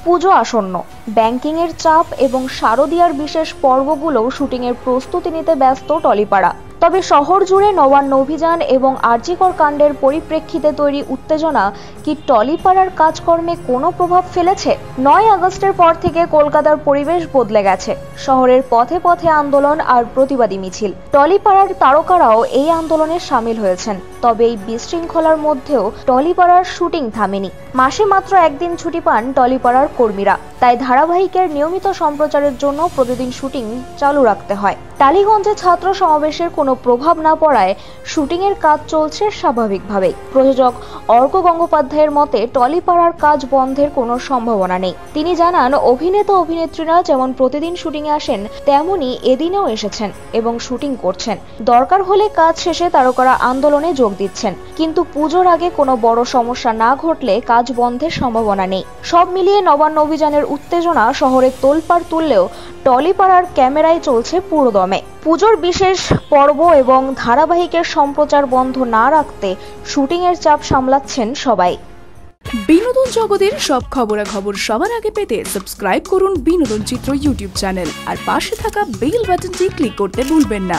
পুজো আসন্ন, ব্যাংকিংয়ের চাপ এবং শারদীয়ার বিশেষ পর্বগুলোও শুটিংয়ের প্রস্তুতি নিতে ব্যস্ত টলিপাড়া। তবে শহর জুড়ে নবান্ন অভিযান এবং আরজিকর কাণ্ডের পরিপ্রেক্ষিতে তৈরি উত্তেজনা কি টলিপাড়ার কাজকর্মে কোনো প্রভাব ফেলেছে? 9 আগস্টের পর থেকে কলকাতার পরিবেশ বদলে গেছে। শহরের পথে পথে আন্দোলন আর প্রতিবাদী মিছিল। টলিপাড়ার তারকারাও এই আন্দোলনে সামিল হয়েছেন। তবে এই বিশৃঙ্খলার মধ্যেও টলিপাড়ার শুটিং থামেনি। মাসে মাত্র একদিন ছুটি পান টলিপাড়ার কর্মীরা, তাই ধারাবাহিকের নিয়মিত সম্প্রচারের জন্য প্রতিদিন শুটিং চালু রাখতে হয়। টালিগঞ্জে ছাত্র সমাবেশের কোনো প্রভাব না পড়ায় শুটিংয়ের কাজ চলছে স্বাভাবিকভাবেই। প্রযোজক অর্ক গঙ্গোপাধ্যায়ের মতে টলিপাড়ার কাজ বন্ধের কোনো সম্ভাবনা নেই। তিনি জানান, অভিনেতা অভিনেত্রীরা যেমন প্রতিদিন শুটিংয়ে আসেন, তেমনই এদিনেও এসেছেন এবং শুটিং করছেন। দরকার হলে কাজ শেষে তারকারা আন্দোলনে যোগ দিচ্ছেন, কিন্তু পুজোর আগে কোনো বড় সমস্যা না ঘটলে কাজ বন্ধের সম্ভাবনা নেই। সব মিলিয়ে নবান্ন অভিযানের উত্তেজনা শহরে তোলপাড় তুললেও টলিপাড়ার ক্যামেরায় চলছে পুরোদমে। পুজোর বিশেষ পর্ব এবং ধারাবাহিকের সম্প্রচার বন্ধ না রাখতে শুটিংয়ের চাপ সামলাচ্ছেন সবাই। বিনোদন জগতের সব খবরাখবর সবার আগে পেতে সাবস্ক্রাইব করুন বিনোদন চিত্র ইউটিউব চ্যানেল আর পাশে থাকা বেল বাটনটি ক্লিক করতে ভুলবেন না।